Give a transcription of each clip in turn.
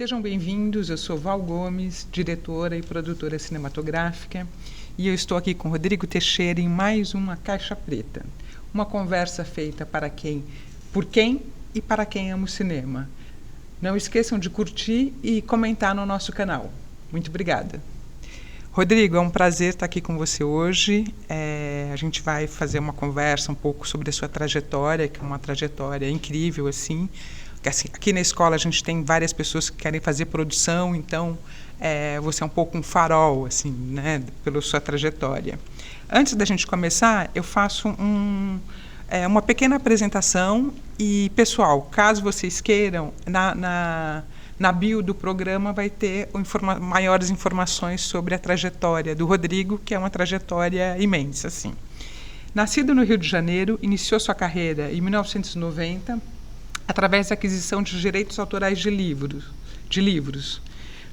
Sejam bem-vindos, eu sou Val Gomes, diretora e produtora cinematográfica, e eu estou aqui com Rodrigo Teixeira em mais uma Caixa Preta, uma conversa feita por quem e para quem ama o cinema. Não esqueçam de curtir e comentar no nosso canal. Muito obrigada. Rodrigo, é um prazer estar aqui com você hoje. A gente vai fazer uma conversa um pouco sobre a sua trajetória, que é uma trajetória incrível, assim. Aqui na escola a gente tem várias pessoas que querem fazer produção, então você é um pouco um farol, assim, né, pela sua trajetória. Antes da gente começar, eu faço uma pequena apresentação e, pessoal, caso vocês queiram, na bio do programa vai ter maiores informações sobre a trajetória do Rodrigo, que é uma trajetória imensa, assim. Nascido no Rio de Janeiro, iniciou sua carreira em 1990, através da aquisição de direitos autorais de livros.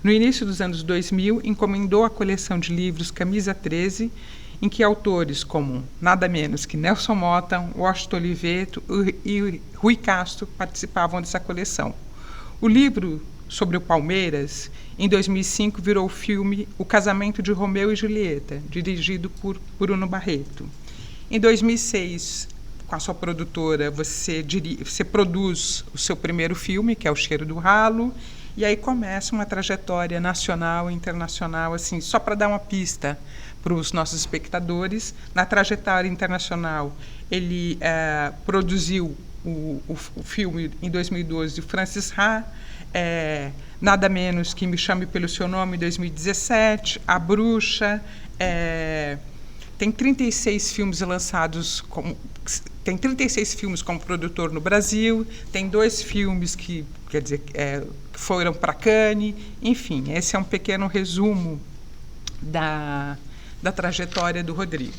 No início dos anos 2000, encomendou a coleção de livros Camisa 13, em que autores como nada menos que Nelson Motta, Washington Oliveto e Rui Castro participavam dessa coleção. O livro sobre o Palmeiras, em 2005, virou o filme O Casamento de Romeu e Julieta, dirigido por Bruno Barreto. Em 2006, com a sua produtora, você produz o seu primeiro filme, que é O Cheiro do Ralo, e aí começa uma trajetória nacional e internacional, assim, só para dar uma pista para os nossos espectadores. Na trajetória internacional, ele produziu o filme, em 2012, de Francis Ha, Nada Menos que Me Chame Pelo Seu Nome, em 2017, A Bruxa. Tem 36 filmes lançados tem 36 filmes como produtor no Brasil, tem 2 filmes que foram para Cannes, enfim, esse é um pequeno resumo da trajetória do Rodrigo.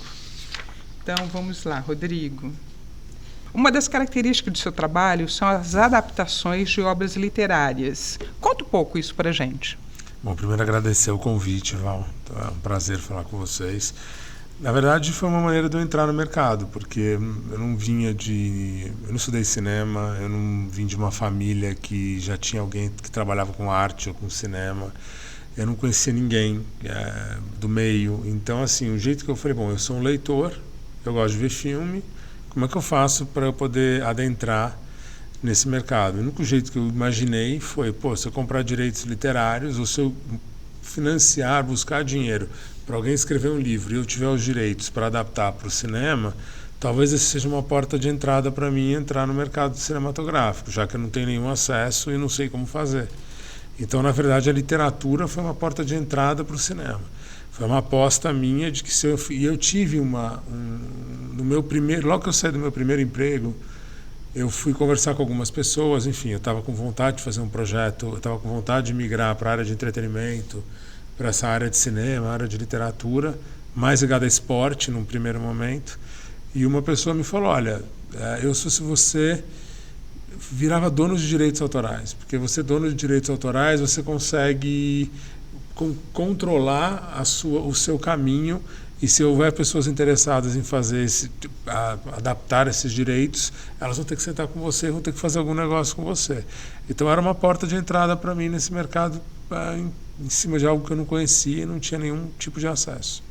Então, vamos lá, Rodrigo. Uma das características do seu trabalho são as adaptações de obras literárias. Conta um pouco isso para a gente. Bom, primeiro agradecer o convite, Val. É um prazer falar com vocês. Na verdade, foi uma maneira de eu entrar no mercado, porque eu não estudei cinema, eu não vim de uma família que já tinha alguém que trabalhava com arte ou com cinema, eu não conhecia ninguém do meio. Então, assim, o jeito que eu falei, bom, eu sou um leitor, eu gosto de ver filme, como é que eu faço para eu poder adentrar nesse mercado? O único jeito que eu imaginei foi, se eu comprar direitos literários ou se eu financiar, buscar dinheiro para alguém escrever um livro e eu tiver os direitos para adaptar para o cinema, talvez esse seja uma porta de entrada para mim entrar no mercado cinematográfico, já que eu não tenho nenhum acesso e não sei como fazer. Então, na verdade, a literatura foi uma porta de entrada para o cinema. Foi uma aposta minha de que eu tive no meu primeiro, logo que eu saí do meu primeiro emprego, eu fui conversar com algumas pessoas, enfim, eu estava com vontade de fazer um projeto, eu estava com vontade de migrar para a área de entretenimento, para essa área de cinema, área de literatura, mais ligada a esporte num primeiro momento. E uma pessoa me falou, olha, eu sou se você virava dono de direitos autorais, porque você dono de direitos autorais, você consegue controlar o seu caminho, e se houver pessoas interessadas em adaptar esses direitos, elas vão ter que sentar com você, vão ter que fazer algum negócio com você. Então era uma porta de entrada para mim nesse mercado, em cima de algo que eu não conhecia e não tinha nenhum tipo de acesso.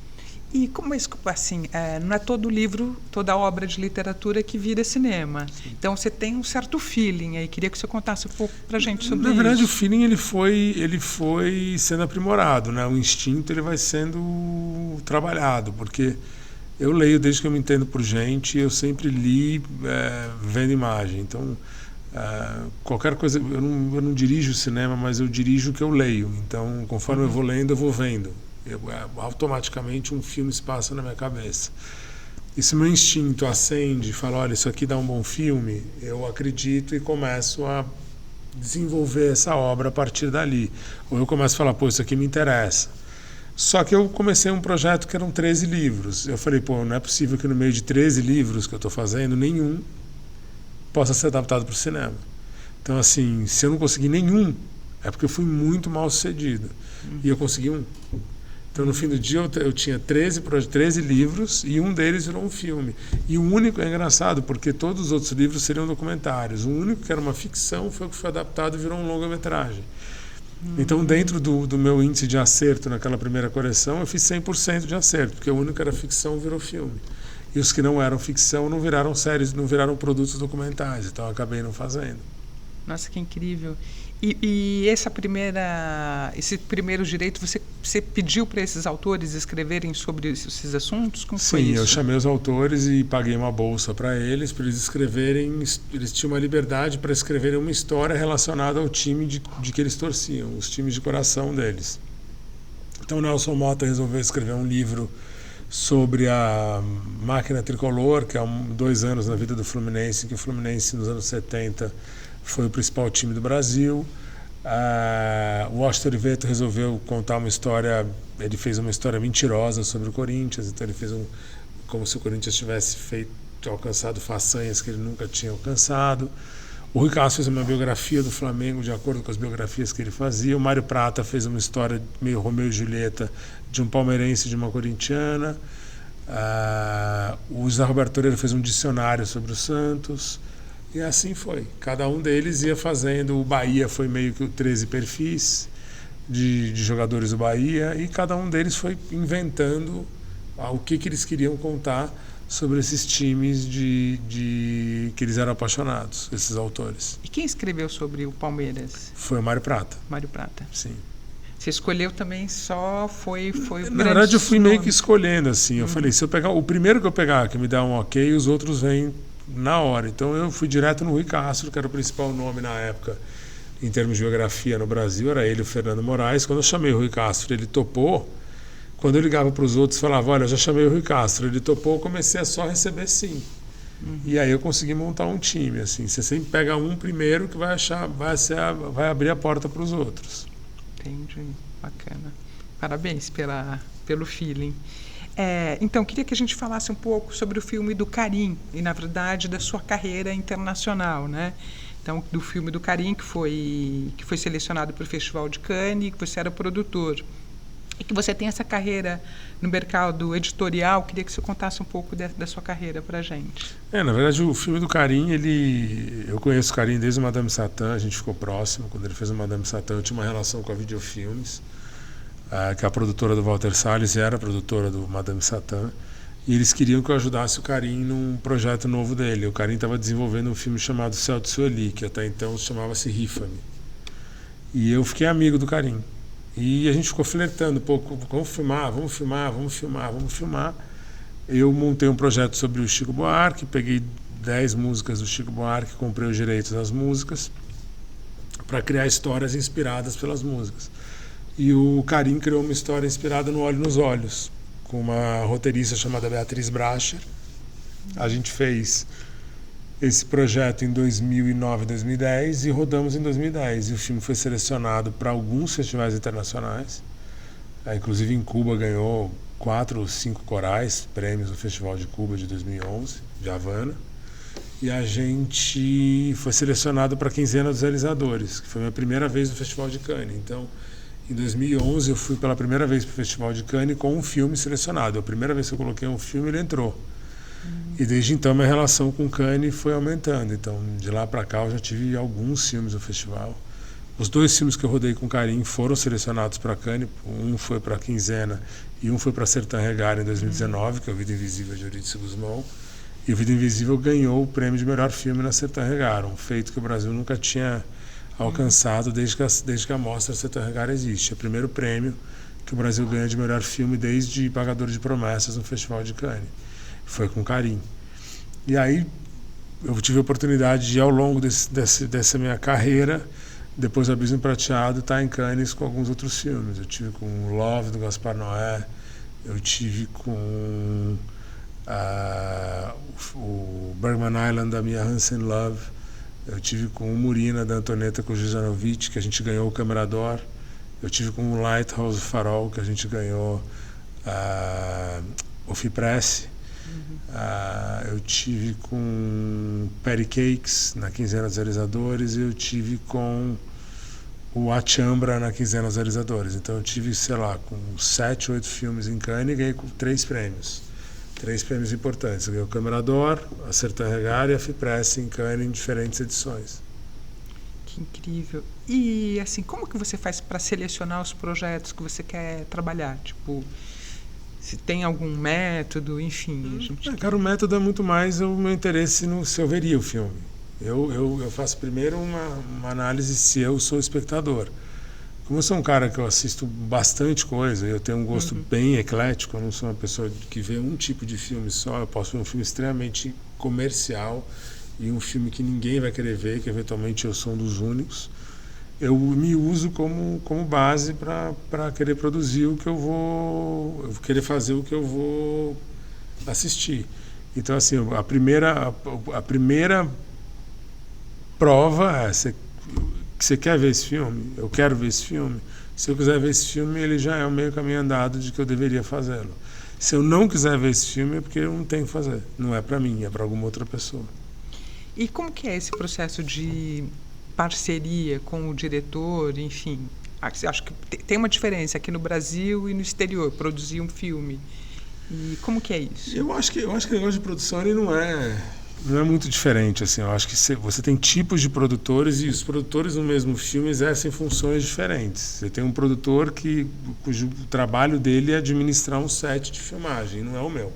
E como assim, não é todo livro, toda obra de literatura que vira cinema. Sim. Então você tem um certo feeling aí. Queria que você contasse um pouco para a gente sobre isso. Na verdade, o feeling ele foi sendo aprimorado, né? O instinto ele vai sendo trabalhado, porque eu leio desde que eu me entendo por gente. Eu sempre li vendo imagem. Então qualquer coisa, eu não dirijo o cinema, mas eu dirijo o que eu leio. Então, conforme eu vou lendo, eu vou vendo. Automaticamente um filme se passa na minha cabeça. E se meu instinto acende e fala, olha, isso aqui dá um bom filme, eu acredito e começo a desenvolver essa obra a partir dali. Ou eu começo a falar, isso aqui me interessa. Só que eu comecei um projeto que eram 13 livros. Eu falei, não é possível que no meio de 13 livros que eu estou fazendo, nenhum possa ser adaptado para o cinema. Então, assim, se eu não conseguir nenhum, é porque eu fui muito mal sucedido. E eu consegui um. Então, no fim do dia, eu tinha 13 livros e um deles virou um filme. E o único, é engraçado, porque todos os outros livros seriam documentários. O único que era uma ficção foi o que foi adaptado e virou um longa-metragem. Então, dentro do meu índice de acerto naquela primeira coleção, eu fiz 100% de acerto, porque o único que era ficção virou filme. E os que não eram ficção não viraram séries, não viraram produtos documentais, então eu acabei não fazendo. Nossa, que incrível. E esse primeiro direito, você pediu para esses autores escreverem sobre esses assuntos? Como foi isso? Sim, eu chamei os autores e paguei uma bolsa para eles escreverem. Eles tinham uma liberdade para escreverem uma história relacionada ao time de que eles torciam, os times de coração deles. Então, Nelson Motta resolveu escrever um livro sobre a máquina tricolor, que é 2 anos na vida do Fluminense, que o Fluminense nos anos 70 foi o principal time do Brasil. O Washington Oliveto resolveu contar uma história, ele fez uma história mentirosa sobre o Corinthians, então ele fez como se o Corinthians tivesse alcançado façanhas que ele nunca tinha alcançado. O Rui Castro fez uma biografia do Flamengo de acordo com as biografias que ele fazia. O Mário Prata fez uma história meio Romeu e Julieta de um palmeirense e de uma corintiana. O José Roberto Toreiro fez um dicionário sobre o Santos. E assim foi. Cada um deles ia fazendo. O Bahia foi meio que o 13 perfis de jogadores do Bahia. E cada um deles foi inventando o que eles queriam contar sobre esses times que eles eram apaixonados, esses autores. E quem escreveu sobre o Palmeiras? Foi o Mário Prata. Mário Prata. Sim. Você escolheu também foi Na verdade, eu fui meio que escolhendo, assim. Eu falei, se eu pegar o primeiro que eu pegar, que me dá um ok, os outros vêm na hora. Então eu fui direto no Rui Castro, que era o principal nome na época em termos de biografia no Brasil, era ele e o Fernando Moraes. Quando eu chamei o Rui Castro, ele topou. Quando eu ligava para os outros, falava, olha, eu já chamei o Rui Castro, ele topou, eu comecei a só receber sim. E aí eu consegui montar um time, assim. Você sempre pega um primeiro que vai abrir a porta para os outros. Entendi, bacana. Parabéns pelo feeling. Então, queria que a gente falasse um pouco sobre o filme do Karim e, na verdade, da sua carreira internacional, né? Então, do filme do Karim, que foi selecionado para o Festival de Cannes, que você era produtor. E que você tem essa carreira no mercado editorial, queria que você contasse um pouco da sua carreira para a gente. Na verdade, o filme do Karim, eu conheço o Karim desde o Madame Satã, a gente ficou próximo. Quando ele fez o Madame Satã, eu tinha uma relação com a Videofilmes, que é a produtora do Walter Salles era a produtora do Madame Satã, e eles queriam que eu ajudasse o Karim num projeto novo dele. O Karim estava desenvolvendo um filme chamado Céu de Sueli, que até então chamava-se Rifa-me. E eu fiquei amigo do Karim. E a gente ficou flertando um pouco, vamos filmar. Eu montei um projeto sobre o Chico Buarque, peguei 10 músicas do Chico Buarque, comprei os direitos das músicas para criar histórias inspiradas pelas músicas. E o Karim criou uma história inspirada no Olho nos Olhos, com uma roteirista chamada Beatriz Bracher. A gente fez esse projeto em 2009, 2010 e rodamos em 2010. E o filme foi selecionado para alguns festivais internacionais. Inclusive em Cuba ganhou 4 ou 5 corais, prêmios no Festival de Cuba de 2011, de Havana. E a gente foi selecionado para a Quinzena dos Realizadores, que foi a minha primeira vez no Festival de Cannes. Então, em 2011 eu fui pela primeira vez para o Festival de Cannes com um filme selecionado. A primeira vez que eu coloquei um filme, ele entrou. E desde então minha relação com Cannes foi aumentando. Então, de lá para cá eu já tive alguns filmes no festival. Os 2 filmes que eu rodei com Karim foram selecionados para Cannes. Um foi para a Quinzena e um foi para Sertã Regar em 2019, que é o Vida Invisível de Eurídice Guzmão. E o Vida Invisível ganhou o prêmio de melhor filme na Sertã Regar, um feito que o Brasil nunca tinha alcançado desde que a mostra Sertã Regar existe. É o primeiro prêmio que o Brasil ganha de melhor filme desde Pagador de Promessas no Festival de Cannes. Foi com Karim. E aí eu tive a oportunidade de, ao longo dessa minha carreira, depois do Abismo Prateado, estar em Cannes com alguns outros filmes. Eu tive com Love, do Gaspar Noé, eu tive com o Bergman Island, da Mia Hansen Love, eu tive com o Murina, da Antoneta Kujanovic, que a gente ganhou o Câmara d'Or, eu tive com o Lighthouse Farol, que a gente ganhou o FIPRESS. Eu tive com Patty Cakes na Quinzena dos Realizadores e eu tive com o Achambra na Quinzena dos Realizadores. Então eu tive, sei lá, com 7, 8 filmes em Cannes e ganhei com 3 prêmios. 3 prêmios importantes. Eu ganhei o Câmara d'Or, a Sertã Regar e a FIPRESS em Cannes em diferentes edições. Que incrível. E, assim, como que você faz para selecionar os projetos que você quer trabalhar? Tipo, se tem algum método, enfim. Cara, o método é muito mais o meu interesse no se eu veria o filme. Eu faço primeiro uma análise se eu sou espectador. Como eu sou um cara que eu assisto bastante coisa, eu tenho um gosto bem eclético, eu não sou uma pessoa que vê um tipo de filme só, eu posso ver um filme extremamente comercial e um filme que ninguém vai querer ver, que eventualmente eu sou um dos únicos. Eu me uso como base para querer produzir o que eu vou fazer o que eu vou assistir. Então, assim, a primeira prova é: você quer ver esse filme? Eu quero ver esse filme. Se eu quiser ver esse filme, ele já é o meio caminho andado de que eu deveria fazê-lo. Se eu não quiser ver esse filme, é porque eu não tenho que fazer. Não é para mim, é para alguma outra pessoa. E como que é esse processo de parceria com o diretor, enfim? Acho que tem uma diferença aqui no Brasil e no exterior, produzir um filme. E como que é isso? Eu acho que o negócio de produção ele não é muito diferente, assim. Eu acho que você tem tipos de produtores e os produtores no mesmo filme exercem funções diferentes. Você tem um produtor cujo trabalho dele é administrar um set de filmagem, não é o meu.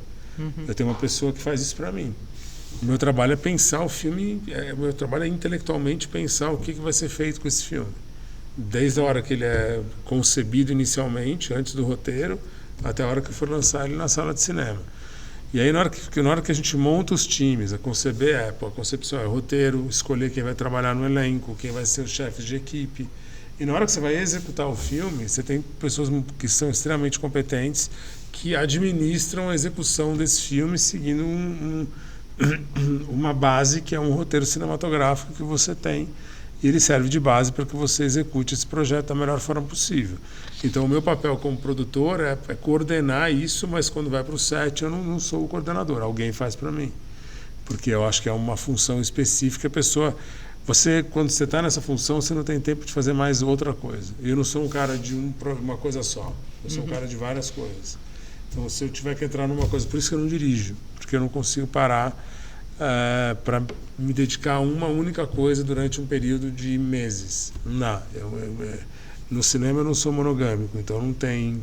Eu tenho uma pessoa que faz isso para mim. O meu trabalho é pensar o filme, o meu trabalho é intelectualmente pensar o que vai ser feito com esse filme. Desde a hora que ele é concebido inicialmente, antes do roteiro, até a hora que for lançar ele na sala de cinema. E aí, na hora que a gente monta os times, a concepção é o roteiro, escolher quem vai trabalhar no elenco, quem vai ser os chefes de equipe. E na hora que você vai executar o filme, você tem pessoas que são extremamente competentes que administram a execução desse filme seguindo uma base que é um roteiro cinematográfico que você tem, e ele serve de base para que você execute esse projeto da melhor forma possível. Então, o meu papel como produtor é coordenar isso, mas quando vai para o set, eu não sou o coordenador, alguém faz para mim. Porque eu acho que é uma função específica. Quando você está nessa função, você não tem tempo de fazer mais outra coisa. Eu não sou um cara de uma coisa só, eu sou um cara de várias coisas. Então, se eu tiver que entrar numa coisa, por isso que eu não dirijo, porque eu não consigo parar para me dedicar a uma única coisa durante um período de meses. Não, no cinema eu não sou monogâmico, então não tem.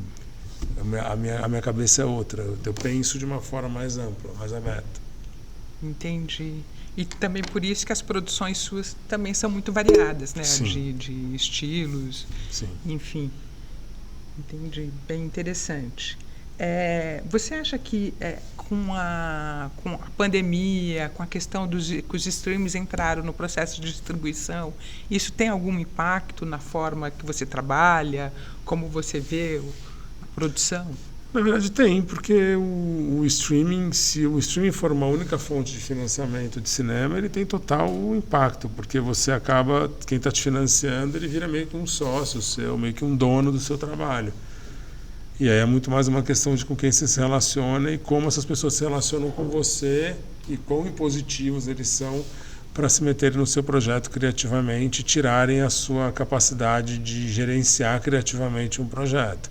A minha cabeça é outra. Eu penso de uma forma mais ampla, mais aberta. Entendi. E também por isso que as produções suas também são muito variadas, né? De estilos, Sim. Enfim. Entendi. Bem interessante. Você acha que com a pandemia, com a questão que os streams entraram no processo de distribuição, isso tem algum impacto na forma que você trabalha, como você vê a produção? Na verdade tem, porque o streaming, se o streaming for uma única fonte de financiamento de cinema, ele tem total impacto, porque você acaba, quem está te financiando, ele vira meio que um sócio seu, meio que um dono do seu trabalho. E aí é muito mais uma questão de com quem você se relaciona e como essas pessoas se relacionam com você e quão impositivos eles são para se meterem no seu projeto criativamente e tirarem a sua capacidade de gerenciar criativamente um projeto.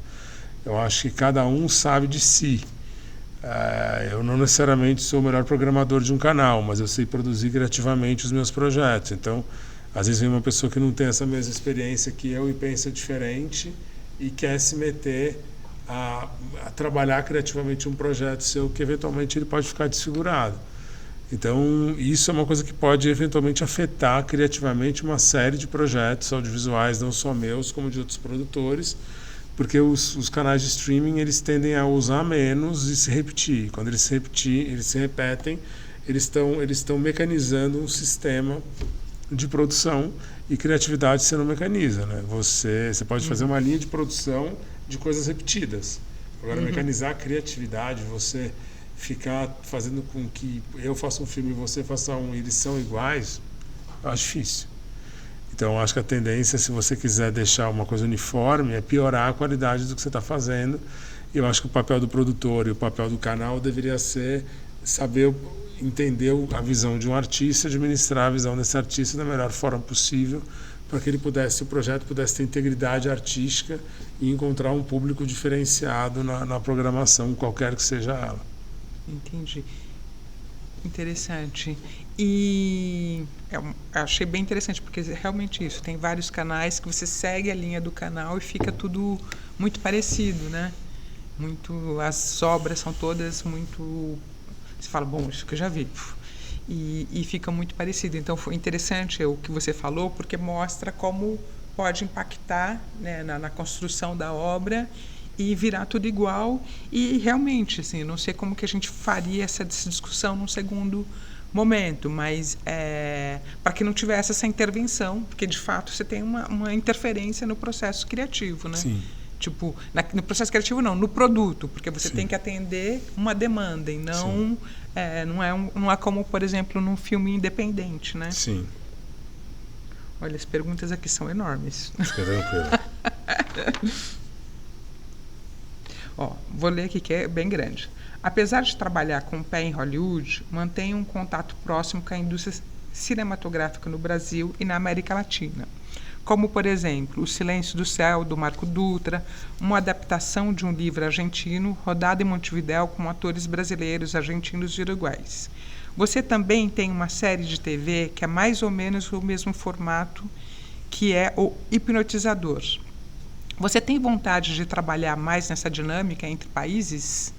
Eu acho que cada um sabe de si. Eu não necessariamente sou o melhor programador de um canal, mas eu sei produzir criativamente os meus projetos. Então, às vezes vem uma pessoa que não tem essa mesma experiência que eu e pensa diferente e quer se meter a trabalhar criativamente um projeto seu que eventualmente ele pode ficar desfigurado. Então, isso é uma coisa que pode eventualmente afetar criativamente uma série de projetos audiovisuais, não só meus, como de outros produtores, porque os canais de streaming eles tendem a usar menos e se repetir. Quando eles se repetem, eles estão mecanizando um sistema de produção e criatividade você não mecaniza, né? Você pode fazer uma linha de produção de coisas repetidas. Agora, mecanizar a criatividade, você ficar fazendo com que eu faça um filme e você faça um e eles são iguais, eu acho difícil. Então, eu acho que a tendência, se você quiser deixar uma coisa uniforme, é piorar a qualidade do que você está fazendo. E eu acho que o papel do produtor e o papel do canal deveria ser saber entender a visão de um artista, administrar a visão desse artista da melhor forma possível, para que o projeto pudesse ter integridade artística e encontrar um público diferenciado na programação, qualquer que seja ela. Entendi. Interessante. E achei bem interessante, porque é realmente isso. Tem vários canais que você segue a linha do canal e fica tudo muito parecido, né? As obras são todas muito... Você fala, bom, isso que eu já vi. E fica muito parecido. Então, foi interessante o que você falou, porque mostra como pode impactar, né, na construção da obra e virar tudo igual. E, realmente, assim, não sei como que a gente faria essa discussão num segundo momento, mas para que não tivesse essa intervenção, porque, de fato, você tem uma interferência no processo criativo, né? Sim. Tipo, no processo criativo não, no produto, porque você Sim. tem que atender uma demanda e não não é como, por exemplo, num filme independente, né? Sim. Olha, as perguntas aqui são enormes. Fica tranquilo. Ó, vou ler aqui que é bem grande. Apesar de trabalhar com o pé em Hollywood, mantenho um contato próximo com a indústria cinematográfica no Brasil e na América Latina. Como, por exemplo, O Silêncio do Céu, do Marco Dutra, uma adaptação de um livro argentino rodado em Montevidéu com atores brasileiros, argentinos e uruguaios. Você também tem uma série de TV que é mais ou menos o mesmo formato, que é O Hipnotizador. Você tem vontade de trabalhar mais nessa dinâmica entre países?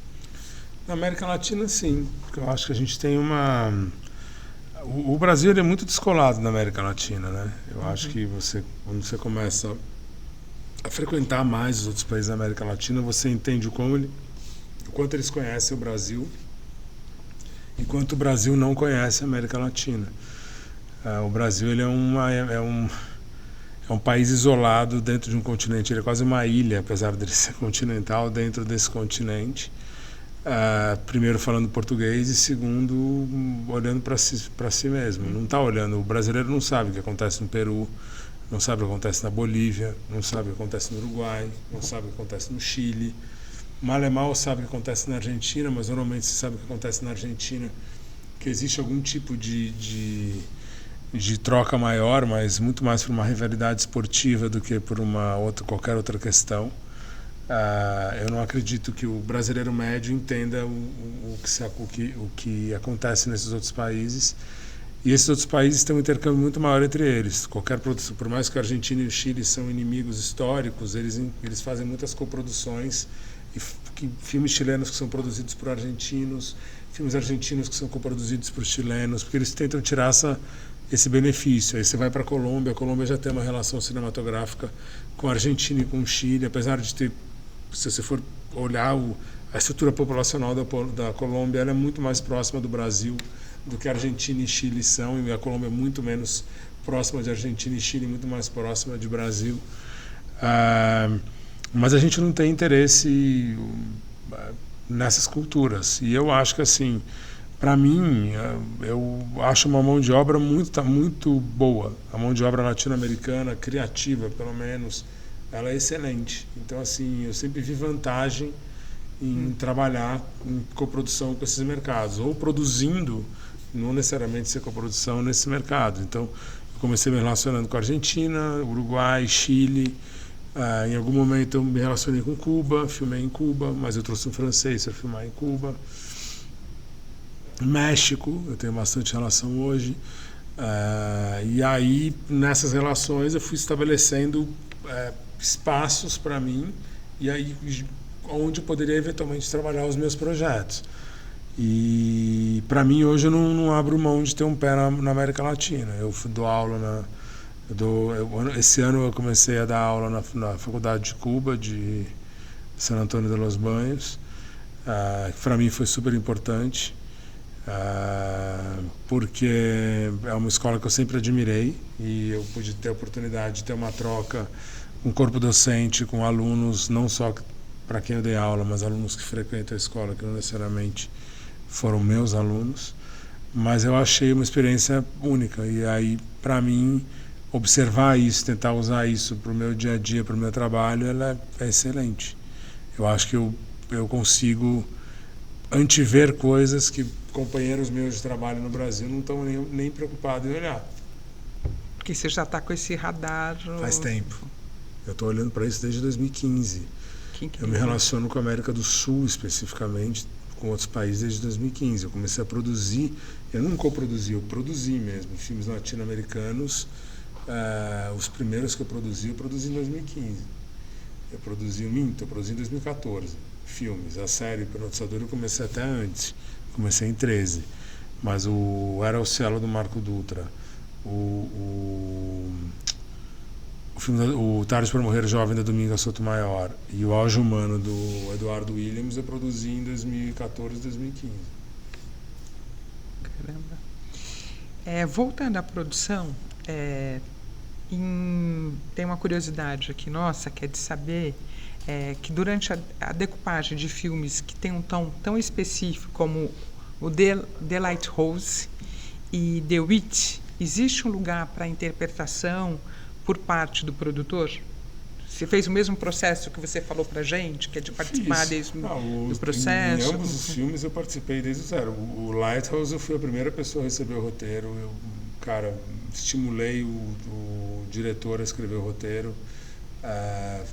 Na América Latina, sim, porque eu acho que a gente tem uma... O Brasil é muito descolado na América Latina, né? Eu acho que quando você começa a frequentar mais os outros países da América Latina, você entende o quanto eles conhecem o Brasil e quanto o Brasil não conhece a América Latina. O Brasil ele é um país isolado dentro de um continente. Ele é quase uma ilha, apesar de ele ser continental, dentro desse continente. Primeiro falando português e segundo olhando para si mesmo. Não está olhando. O brasileiro não sabe o que acontece no Peru, não sabe o que acontece na Bolívia, não sabe o que acontece no Uruguai, não sabe o que acontece no Chile. Mal é mal sabe o que acontece na Argentina, mas normalmente se sabe o que acontece na Argentina, que existe algum tipo de troca maior, mas muito mais por uma rivalidade esportiva do que por qualquer outra questão. Eu não acredito que o brasileiro médio entenda o que acontece nesses outros países. E esses outros países têm um intercâmbio muito maior entre eles. Qualquer produção, por mais que a Argentina e o Chile são inimigos históricos, eles fazem muitas coproduções. Filmes chilenos que são produzidos por argentinos, filmes argentinos que são coproduzidos por chilenos, porque eles tentam tirar esse benefício. Aí você vai para a Colômbia já tem uma relação cinematográfica com a Argentina e com o Chile, apesar de ter, se você for olhar a estrutura populacional da Colômbia, ela é muito mais próxima do Brasil do que a Argentina e Chile são, e a Colômbia é muito menos próxima de Argentina e Chile, muito mais próxima de Brasil. Mas a gente não tem interesse nessas culturas. E eu acho que, assim, para mim, eu acho uma mão de obra muito boa. A mão de obra latino-americana, criativa, pelo menos, ela é excelente. Então, assim, eu sempre vi vantagem em trabalhar em coprodução com esses mercados, ou produzindo, não necessariamente ser coprodução nesse mercado. Então, eu comecei me relacionando com a Argentina, Uruguai, Chile. Em algum momento eu me relacionei com Cuba, filmei em Cuba, mas eu trouxe um francês para filmar em Cuba. México, eu tenho bastante relação hoje. E aí, nessas relações, eu fui estabelecendo espaços para mim, e aí onde eu poderia eventualmente trabalhar os meus projetos. E para mim hoje eu não abro mão de ter um pé na América Latina. Eu dou aula esse ano eu comecei a dar aula na Faculdade de Cuba, de San Antonio de los Baños, que para mim foi super importante, porque é uma escola que eu sempre admirei, e eu pude ter a oportunidade de ter uma troca com o corpo docente, com alunos, não só para quem eu dei aula, mas alunos que frequentam a escola, que não necessariamente foram meus alunos. Mas eu achei uma experiência única, e aí, para mim, observar isso, tentar usar isso para o meu dia a dia, para o meu trabalho, ela é excelente. Eu acho que eu consigo antever coisas que companheiros meus de trabalho no Brasil não estão nem preocupados em olhar. Porque você já está com esse radar... Faz tempo. Eu estou olhando para isso desde 2015. Eu me relaciono com a América do Sul, especificamente, com outros países desde 2015. Eu comecei a produzir, eu não coproduzi, eu produzi mesmo, filmes latino-americanos. Os primeiros que eu produzi em 2015. Eu produzi em 2014, filmes. A série Hipnotizador eu comecei até antes, comecei em 13. Mas Era o Cielo do Marco Dutra, o filme o Tarde para Morrer Jovem da Dominga Sotomayor e o Auge Humano do Eduardo Williams eu produzi em 2014 e 2015. Caramba. Voltando à produção, tem uma curiosidade aqui nossa, que é de saber que durante a decupagem de filmes que tem um tom tão específico como o The Lighthouse e The Witch, existe um lugar para interpretação por parte do produtor? Você fez o mesmo processo que você falou para a gente, que é de participar desde do processo? Em ambos os filmes eu participei desde o zero. O Lighthouse eu fui a primeira pessoa a receber o roteiro. Eu, estimulei o diretor a escrever o roteiro. A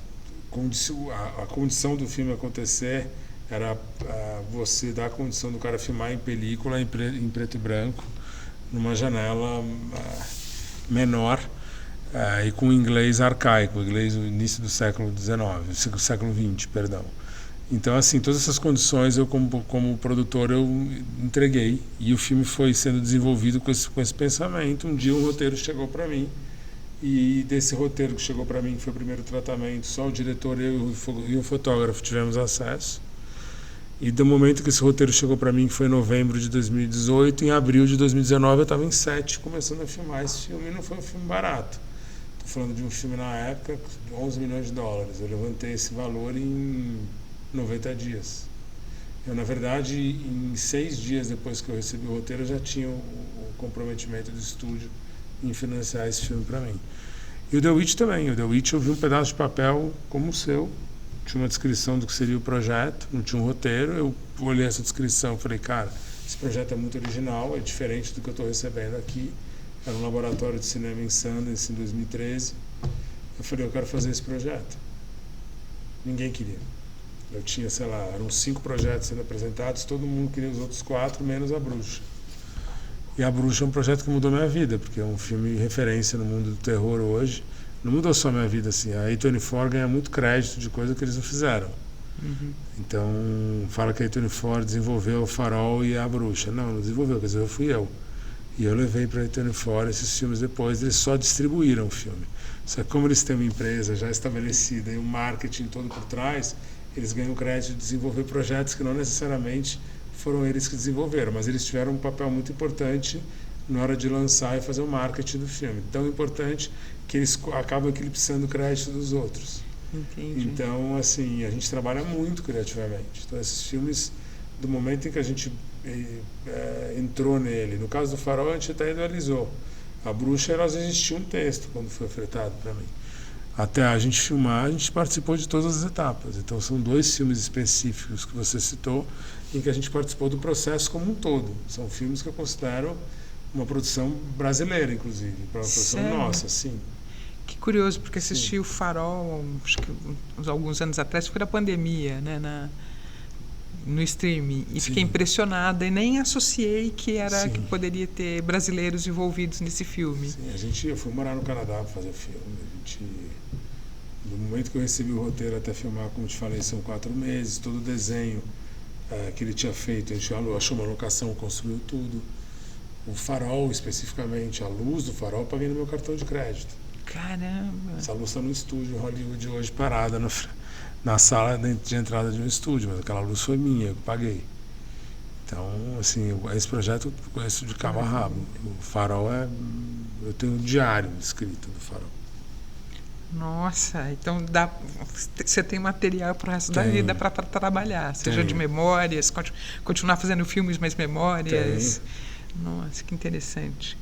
condição do filme acontecer era você dar a condição do cara filmar em película, em preto e branco, numa janela menor, e com inglês arcaico, inglês do início do século XX, perdão. Então, assim, todas essas condições eu, como produtor, eu entreguei, e o filme foi sendo desenvolvido com esse pensamento. Um dia um roteiro chegou para mim, e desse roteiro que chegou para mim, que foi o primeiro tratamento, só o diretor, eu e o fotógrafo tivemos acesso. E do momento que esse roteiro chegou para mim, que foi em novembro de 2018, em abril de 2019 eu estava em set começando a filmar esse filme. Não foi um filme barato. Estou falando de um filme na época de 11 milhões de dólares. Eu levantei esse valor em 90 dias. Eu, na verdade, em 6 dias depois que eu recebi o roteiro, eu já tinha o comprometimento do estúdio em financiar esse filme para mim. E o The Witch também. O The Witch eu vi um pedaço de papel como o seu. Tinha uma descrição do que seria o projeto, não tinha um roteiro. Eu olhei essa descrição e falei, cara, esse projeto é muito original, é diferente do que eu estou recebendo aqui. Era um laboratório de cinema em Sundance, em 2013. Eu falei, eu quero fazer esse projeto. Ninguém queria. Eu tinha, sei lá, eram 5 projetos sendo apresentados, todo mundo queria os outros 4, menos A Bruxa. E A Bruxa é um projeto que mudou minha vida, porque é um filme referência no mundo do terror hoje. Não mudou só minha vida, assim. A A24 ganha muito crédito de coisa que eles não fizeram. Uhum. Então, fala que a A24 desenvolveu o Farol e A Bruxa. Não desenvolveu, quer dizer, eu fui eu. E eu levei para a A24 esses filmes depois, eles só distribuíram o filme. Só que como eles têm uma empresa já estabelecida e o marketing todo por trás, eles ganham crédito de desenvolver projetos que não necessariamente foram eles que desenvolveram, mas eles tiveram um papel muito importante na hora de lançar e fazer o marketing do filme. Tão importante que eles acabam eclipsando o crédito dos outros. Entendi. Então, assim, a gente trabalha muito criativamente. Então, esses filmes, do momento em que a gente entrou nele, no caso do Farol, a gente até idealizou. A Bruxa, às vezes existia um texto quando foi ofertado para mim. Até a gente filmar, a gente participou de todas as etapas. Então, são 2 filmes específicos que você citou, em que a gente participou do processo como um todo. São filmes que eu considero uma produção brasileira, inclusive, uma produção nossa, sim. Que curioso, porque assisti o Farol, acho que alguns anos atrás, foi na pandemia, né, no streaming, e fiquei impressionada e nem associei que poderia ter brasileiros envolvidos nesse filme. Sim, eu fui morar no Canadá para fazer filme. Do momento que eu recebi o roteiro até filmar, como te falei, são 4 meses. Todo o desenho que ele tinha feito, a gente achou uma locação, construiu tudo. O Farol, especificamente, a luz do Farol, eu paguei no meu cartão de crédito. Caramba! Essa luz está no estúdio Hollywood hoje, parada na sala de entrada de um estúdio, mas aquela luz foi minha, eu paguei. Então, assim, esse projeto eu conheço de cabo a rabo. O Farol eu tenho um diário escrito do Farol. Nossa, então você tem material para o resto da vida para trabalhar, seja de memórias, continuar fazendo filmes, mas memórias. Nossa, que interessante.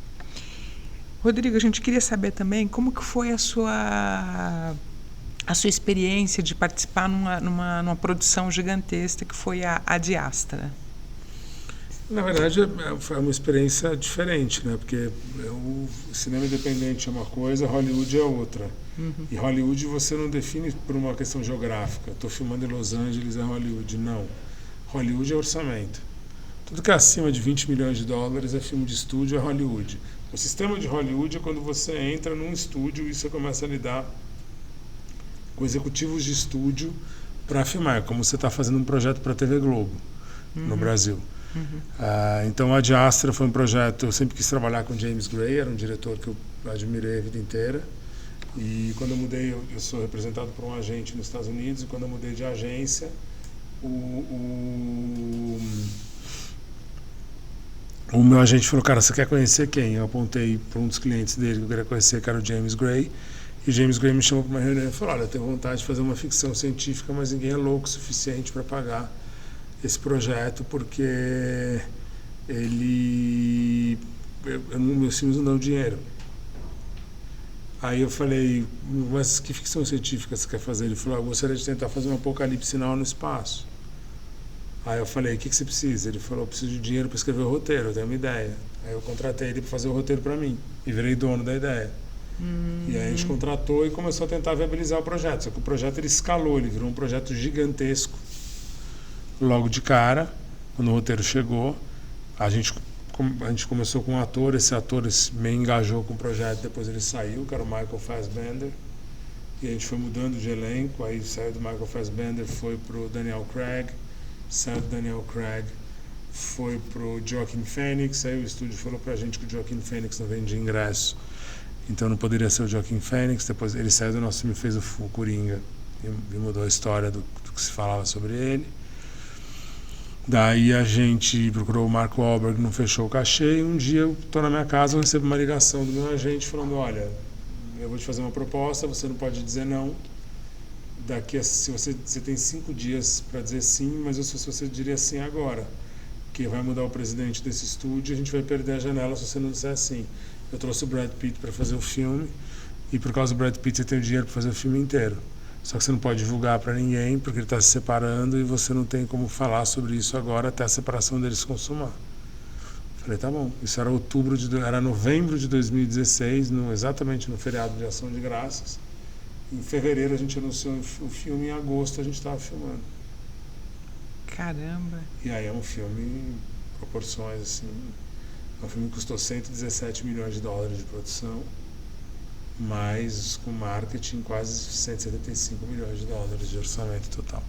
Rodrigo, a gente queria saber também como que foi a sua experiência de participar numa produção gigantesca que foi a Ad Astra. Na verdade, foi uma experiência diferente, né? Porque o cinema independente é uma coisa, Hollywood é outra. Uhum. E Hollywood você não define por uma questão geográfica. Estou filmando em Los Angeles, é Hollywood. Não. Hollywood é orçamento. Tudo que é acima de 20 milhões de dólares é filme de estúdio, é Hollywood. O sistema de Hollywood é quando você entra num estúdio e você começa a lidar com executivos de estúdio para filmar. É como você está fazendo um projeto para a TV Globo, no Brasil. Então, a Ad Astra foi um projeto... Eu sempre quis trabalhar com James Gray, era um diretor que eu admirei a vida inteira. E quando eu mudei, eu sou representado por um agente nos Estados Unidos, e quando eu mudei de agência, o meu agente falou, cara, você quer conhecer quem? Eu apontei para um dos clientes dele que eu queria conhecer, que era o James Gray. E o James Gray me chamou para uma reunião e falou, olha, eu tenho vontade de fazer uma ficção científica, mas ninguém é louco o suficiente para pagar esse projeto, porque meus filmes não dão dinheiro. Aí eu falei, mas que ficção científica você quer fazer? Ele falou, eu gostaria de tentar fazer um apocalipse sinal no espaço. Aí eu falei, o que você precisa? Ele falou, eu preciso de dinheiro para escrever o roteiro, eu tenho uma ideia. Aí eu contratei ele para fazer o roteiro para mim, e virei dono da ideia. E aí a gente contratou e começou a tentar viabilizar o projeto. Só que o projeto ele escalou, ele virou um projeto gigantesco. Logo de cara, quando o roteiro chegou, a gente começou com um ator, esse ator meio engajou com o projeto, depois ele saiu, que era o Michael Fassbender, e a gente foi mudando de elenco, aí saiu do Michael Fassbender, foi pro Daniel Craig, saiu do Daniel Craig, foi pro Joaquin Phoenix, aí o estúdio falou pra gente que o Joaquin Phoenix não vende ingresso, então não poderia ser o Joaquin Phoenix, depois ele saiu do nosso filme e fez o Coringa, e mudou a história do que se falava sobre ele. Daí a gente procurou o Mark Wahlberg, não fechou o cachê, e um dia eu estou na minha casa, eu recebo uma ligação do meu agente falando, olha, eu vou te fazer uma proposta, você não pode dizer não, se você tem 5 dias para dizer sim, mas se você diria sim agora, que vai mudar o presidente desse estúdio, a gente vai perder a janela se você não disser sim. Eu trouxe o Brad Pitt para fazer o filme, e por causa do Brad Pitt você tem o dinheiro para fazer o filme inteiro. Só que você não pode divulgar para ninguém, porque ele está se separando e você não tem como falar sobre isso agora até a separação dele se consumar. Falei, tá bom. Isso era era novembro de 2016, exatamente no feriado de Ação de Graças. Em fevereiro a gente anunciou o filme, em agosto a gente estava filmando. Caramba! E aí é um filme em proporções assim. É um filme que custou 117 milhões de dólares de produção. Mas com marketing quase 175 milhões de dólares de orçamento total.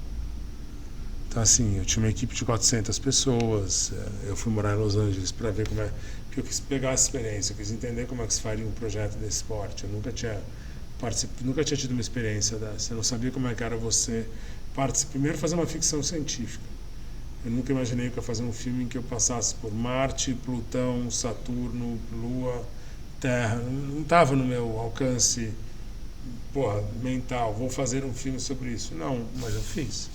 Então assim, eu tinha uma equipe de 400 pessoas, eu fui morar em Los Angeles para ver como é, porque eu quis pegar essa experiência, eu quis entender como é que se faria um projeto desse porte. Eu nunca tinha tido uma experiência dessa, eu não sabia como é que era você primeiro fazer uma ficção científica. Eu nunca imaginei que eu ia fazer um filme em que eu passasse por Marte, Plutão, Saturno, Lua, Terra, não estava no meu alcance mental, vou fazer um filme sobre isso. Não, mas eu fiz.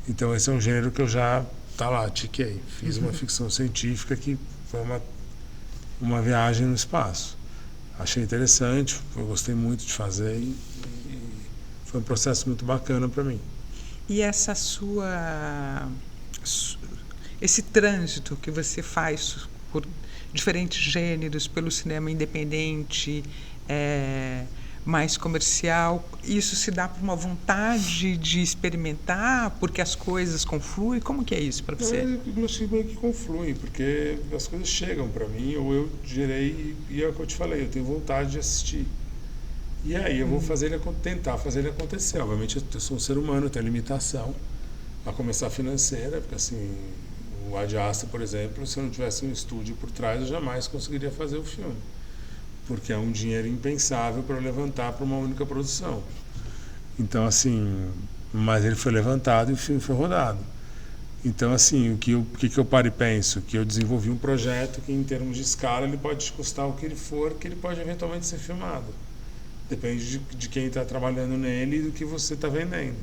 Então esse é um gênero que eu já tiquei. Fiz uma ficção científica que foi uma viagem no espaço. Achei interessante, eu gostei muito de fazer e foi um processo muito bacana para mim. E esse trânsito que você faz por diferentes gêneros, pelo cinema independente, mais comercial, isso se dá por uma vontade de experimentar, porque as coisas confluem? Como que é isso para você? Eu acho que meio que confluem, porque as coisas chegam para mim, ou eu gerei, e é o que eu te falei, eu tenho vontade de assistir. E aí eu vou tentar fazer ele acontecer. Obviamente eu sou um ser humano, eu tenho limitação, a começar financeira, porque assim, o Ad Astra, por exemplo, se eu não tivesse um estúdio por trás, eu jamais conseguiria fazer o filme. Porque é um dinheiro impensável para levantar para uma única produção. Então, assim, mas ele foi levantado e o filme foi rodado. Então, assim, o que eu paro e penso? Que eu desenvolvi um projeto que, em termos de escala, ele pode custar o que ele for, que ele pode eventualmente ser filmado. Depende de quem está trabalhando nele e do que você está vendendo.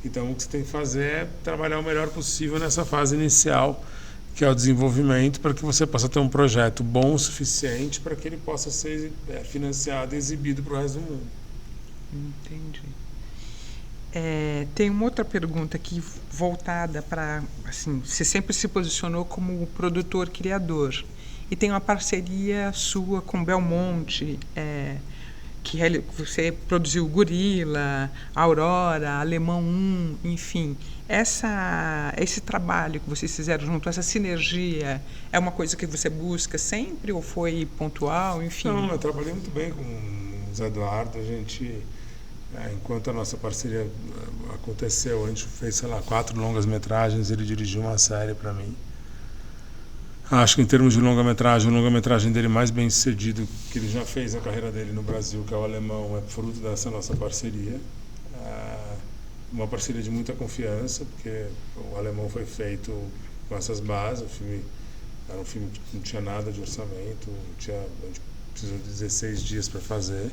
Então, o que você tem que fazer é trabalhar o melhor possível nessa fase inicial, que é o desenvolvimento, para que você possa ter um projeto bom o suficiente para que ele possa ser financiado e exibido para o resto do mundo. Entendi. Tem uma outra pergunta aqui voltada para, assim, você sempre se posicionou como produtor criador e tem uma parceria sua com Belmonte, que você produziu Gorila, Aurora, Alemão 1, enfim. Esse trabalho que vocês fizeram junto, essa sinergia, é uma coisa que você busca sempre ou foi pontual, enfim? Não, eu trabalhei muito bem com o Zé Eduardo. A gente, enquanto a nossa parceria aconteceu, a gente fez, sei lá, 4 longas-metragens, ele dirigiu uma série para mim. Acho que em termos de longa-metragem, o longa-metragem dele mais bem sucedido que ele já fez na carreira dele no Brasil, que é o Alemão, é fruto dessa nossa parceria. Uma parceria de muita confiança, porque o Alemão foi feito com essas bases. O filme era um filme que não tinha nada de orçamento, a gente precisou de 16 dias para fazer.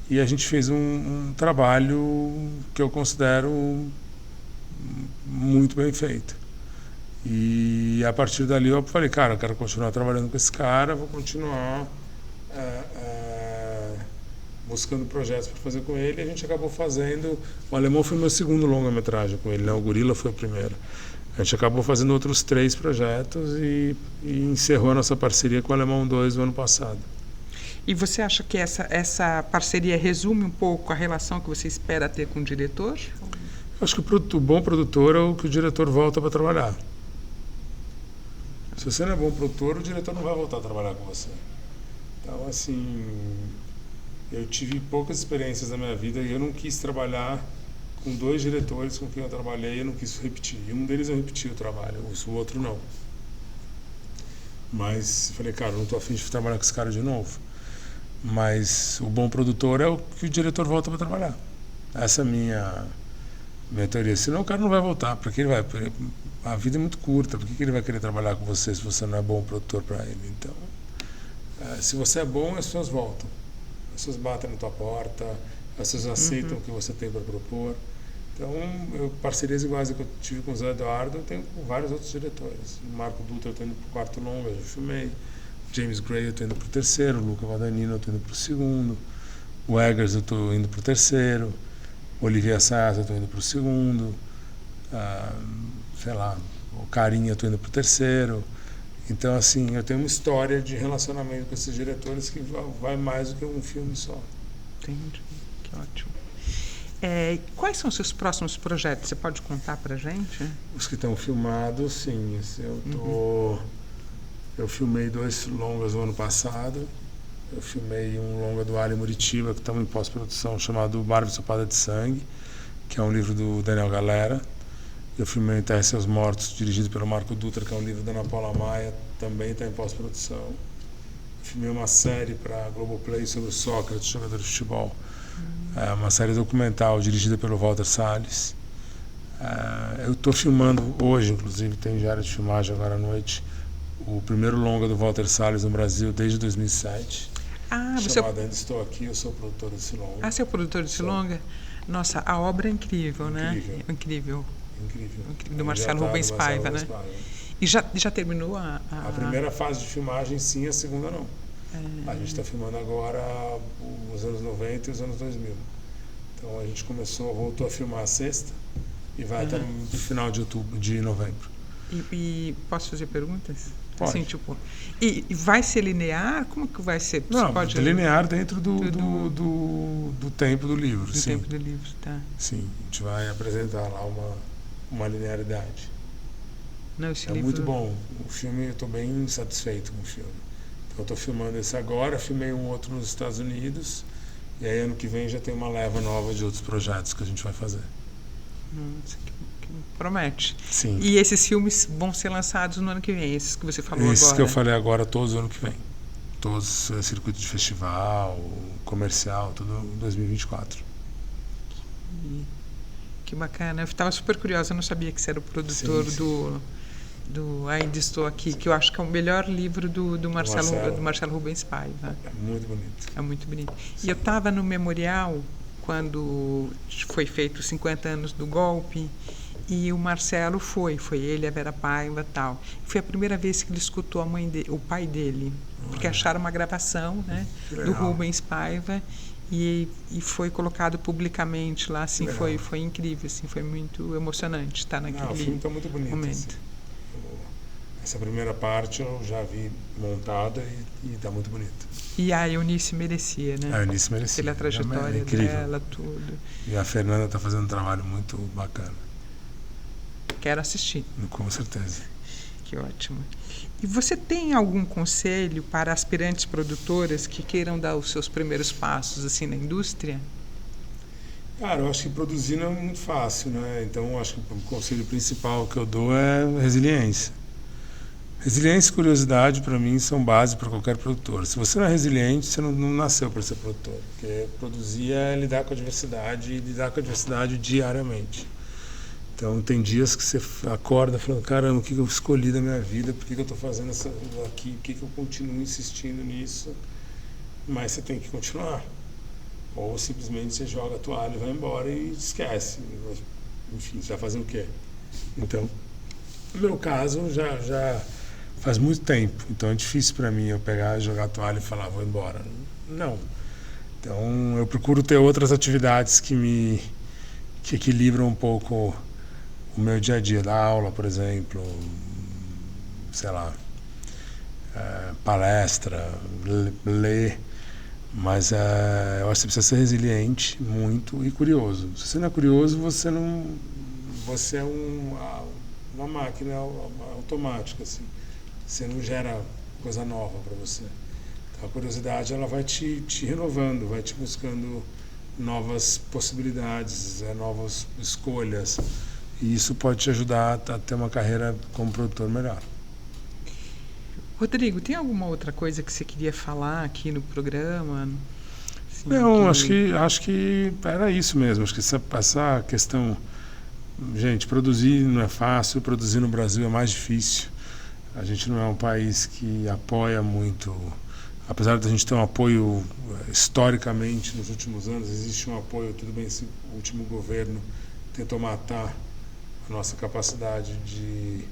E a gente fez um trabalho que eu considero muito bem feito. E a partir dali eu falei, cara, eu quero continuar trabalhando com esse cara, vou continuar buscando projetos para fazer com ele. E a gente acabou fazendo... O Alemão foi meu segundo longa-metragem com ele, né? O Gorila foi o primeiro. A gente acabou fazendo outros 3 projetos e encerrou a nossa parceria com o Alemão 2 no ano passado. E você acha que essa parceria resume um pouco a relação que você espera ter com o diretor? Eu acho que o bom produtor é o que o diretor volta para trabalhar. Se você não é bom produtor, o diretor não vai voltar a trabalhar com você. Então, assim, eu tive poucas experiências na minha vida e eu não quis trabalhar com 2 diretores com quem eu trabalhei, eu não quis repetir. E um deles eu repeti o trabalho, o outro não. Mas falei, cara, eu não estou afim de trabalhar com esse cara de novo. Mas o bom produtor é o que o diretor volta para trabalhar. Essa é a minha teoria. Senão o cara não vai voltar. Para que ele vai? A vida é muito curta. Por que ele vai querer trabalhar com você se você não é bom produtor para ele? Então, se você é bom, as pessoas voltam. As pessoas batem na tua porta, as pessoas aceitam o que você tem para propor. Então, parcerias iguais que eu tive com o Zé Eduardo, eu tenho com vários outros diretores. O Marco Dutra, eu estou indo para o 4º longa, eu já filmei. James Gray, eu estou indo para o 3º. O Luca Guadagnino, eu estou indo para o 2º. O Eggers, eu estou indo para o 3º. O Olivier Assayas, eu estou indo para o 2º. Sei lá, o Carinha, eu estou indo para o 3º. Então, assim, eu tenho uma história de relacionamento com esses diretores que vai mais do que um filme só. Entendi, que ótimo. Quais são os seus próximos projetos? Você pode contar pra gente? Os que estão filmados, sim. Eu filmei 2 longas no ano passado. Eu filmei um longa do Ali Muritiba, que estamos em pós-produção, chamado Barba Ensopada de Sangue, que é um livro do Daniel Galera. Eu filmei Enterre Seus Mortos, dirigido pelo Marco Dutra, que é um livro da Ana Paula Maia, também está em pós-produção. Eu filmei uma série para a Globoplay sobre o Sócrates, jogador de futebol. Uma série documental dirigida pelo Walter Salles. Eu estou filmando hoje, inclusive, tem diário de filmagem agora à noite, o primeiro longa do Walter Salles no Brasil desde 2007. Chamado Ainda Estou Aqui, eu sou o produtor desse longa. Você é o produtor desse longa? Nossa, a obra é incrível, né? Incrível. Do Marcelo Rubens Paiva, né? E já terminou a primeira fase de filmagem, sim, a segunda não. A gente está filmando agora os anos 90 e os anos 2000. Então a gente voltou a filmar a sexta e vai até no final de novembro. E posso fazer perguntas? Pode. Assim, tipo, e vai ser linear? Como que vai ser? Não, pode linear dentro do tempo do livro. Do tempo do livro, tá. Sim, a gente vai apresentar lá uma linearidade. Não, esse livro... muito bom. O filme, eu estou bem satisfeito com o filme. Então, eu estou filmando esse agora, filmei um outro nos Estados Unidos, e aí ano que vem já tem uma leva nova de outros projetos que a gente vai fazer. Isso que promete. Sim. E esses filmes vão ser lançados no ano que vem, esses que você falou agora? Esses que eu falei agora, todos no ano que vem. Todos, circuito de festival, comercial, tudo em 2024. Que bacana. Eu estava super curiosa, eu não sabia que você era o produtor do Ainda Estou Aqui, que eu acho que é o melhor livro do Marcelo Rubens Paiva. É muito bonito. É muito bonito. Sim. E eu estava no memorial quando foi feito 50 anos do golpe, e o Marcelo foi ele, a Vera Paiva e tal. Foi a primeira vez que ele escutou o pai dele, porque acharam uma gravação, né, do Rubens Paiva, e foi colocado publicamente lá, assim, foi incrível, assim, foi muito emocionante estar naquele momento. O filme está muito bonito. Assim. Essa primeira parte eu já vi montada e está muito bonito. E a Eunice merecia, né? A Eunice merecia. Pela trajetória dela, tudo. E a Fernanda está fazendo um trabalho muito bacana. quero assistir. Com certeza. Que ótimo. E você tem algum conselho para aspirantes produtoras que queiram dar os seus primeiros passos assim na indústria? Cara, eu acho que produzir não é muito fácil, né? Então, eu acho que o conselho principal que eu dou é resiliência. Resiliência e curiosidade, para mim, são base para qualquer produtor. Se você não é resiliente, você não nasceu para ser produtor. Porque produzir é lidar com a adversidade e lidar com a adversidade diariamente. Então, tem dias que você acorda falando, caramba, o que eu escolhi da minha vida? Por que eu estou fazendo isso aqui? Por que eu continuo insistindo nisso? Mas você tem que continuar. Ou simplesmente você joga a toalha e vai embora e esquece. Enfim, você vai fazer o quê? Então, no meu caso, já faz muito tempo. Então é difícil para mim eu pegar, jogar a toalha e falar, vou embora. Não. Então eu procuro ter outras atividades que equilibram um pouco o meu dia a dia. Dar aula, por exemplo, sei lá, palestra, ler. Mas eu acho que você precisa ser resiliente, muito, e curioso. Se você não é curioso, você é uma máquina automática, assim. Você não gera coisa nova para você. Então, a curiosidade ela vai te renovando, vai te buscando novas possibilidades, novas escolhas. E isso pode te ajudar a ter uma carreira como produtor melhor. Rodrigo, tem alguma outra coisa que você queria falar aqui no programa? Assim, não, acho que era isso mesmo. Acho que essa questão... Gente, produzir não é fácil, produzir no Brasil é mais difícil. A gente não é um país que apoia muito... Apesar de a gente ter um apoio historicamente nos últimos anos, existe um apoio, tudo bem, esse último governo tentou matar a nossa capacidade de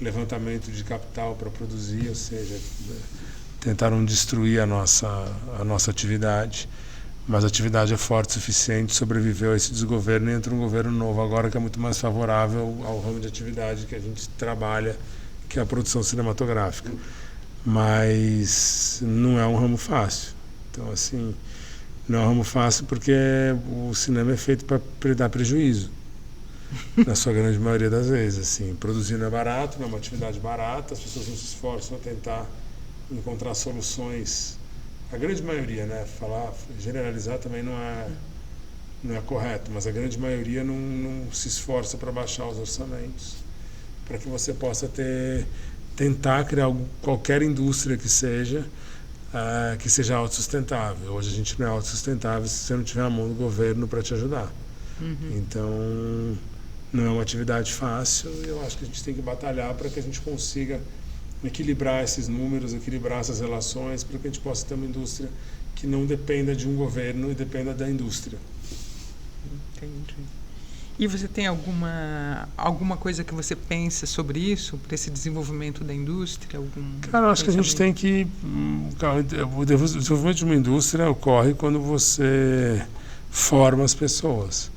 levantamento de capital para produzir, ou seja, tentaram destruir a nossa atividade, mas a atividade é forte o suficiente, sobreviveu a esse desgoverno e entra um governo novo agora que é muito mais favorável ao ramo de atividade que a gente trabalha, que é a produção cinematográfica. Mas não é um ramo fácil. Então, assim, não é um ramo fácil porque o cinema é feito para dar prejuízo. Na sua grande maioria das vezes, assim, produzir não é barato, não é uma atividade barata, as pessoas não se esforçam a tentar encontrar soluções. A grande maioria, né? Generalizar também não é correto, mas a grande maioria não se esforça para baixar os orçamentos, para que você possa tentar criar qualquer indústria que seja autossustentável. Hoje a gente não é autossustentável se você não tiver a mão do governo para te ajudar. Então, não é uma atividade fácil e eu acho que a gente tem que batalhar para que a gente consiga equilibrar esses números, equilibrar essas relações, para que a gente possa ter uma indústria que não dependa de um governo e dependa da indústria. Entendi. E você tem alguma coisa que você pensa sobre isso, para esse desenvolvimento da indústria? Cara, eu acho que a gente tem que... O desenvolvimento de uma indústria ocorre quando você forma as pessoas.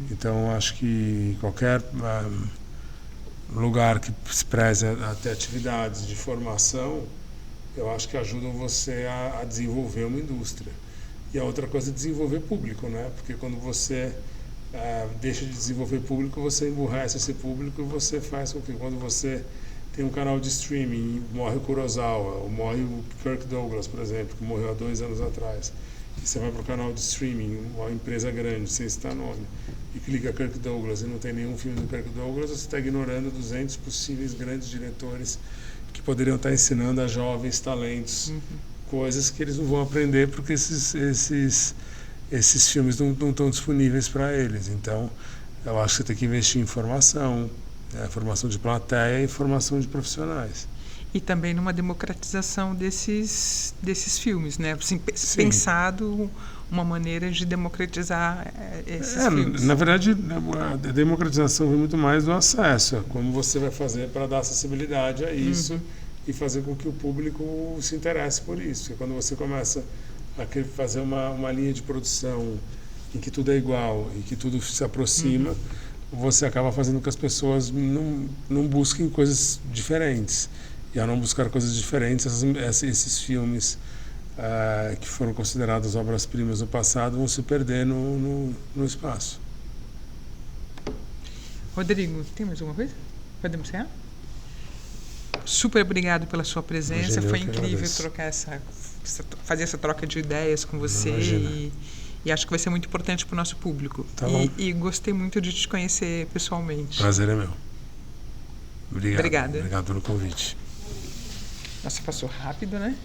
Então, acho que qualquer lugar que se preze a ter atividades de formação, eu acho que ajudam você a desenvolver uma indústria. E a outra coisa é desenvolver público, né? Porque quando você deixa de desenvolver público, você emburrece esse público e você faz com que quando você tem um canal de streaming, morre o Kurosawa, ou morre o Kirk Douglas, por exemplo, que morreu há 2 anos atrás, e você vai para o canal de streaming, uma empresa grande, sem citar nome, e clica Kirk Douglas e não tem nenhum filme do Kirk Douglas, você está ignorando 200 possíveis grandes diretores que poderiam estar ensinando a jovens talentos coisas que eles não vão aprender porque esses filmes não estão disponíveis para eles. Então, eu acho que você tem que investir em formação, formação de plateia e formação de profissionais. E também numa democratização desses filmes, né? Assim, pensado uma maneira de democratizar esses filmes. Na verdade, a democratização vem muito mais do acesso, como você vai fazer para dar acessibilidade a isso e fazer com que o público se interesse por isso. Porque quando você começa a fazer uma linha de produção em que tudo é igual e que tudo se aproxima, você acaba fazendo com que as pessoas não busquem coisas diferentes. E ao não buscar coisas diferentes, esses filmes que foram considerados obras-primas no passado vão se perder no espaço. Rodrigo, tem mais alguma coisa? Podemos encerrar? Super obrigado pela sua presença. Foi incrível fazer essa troca de ideias com você e acho que vai ser muito importante para o nosso público. Tá bom. E gostei muito de te conhecer pessoalmente. Prazer é meu. Obrigado. Obrigada. Obrigado pelo convite. Nossa, passou rápido, né?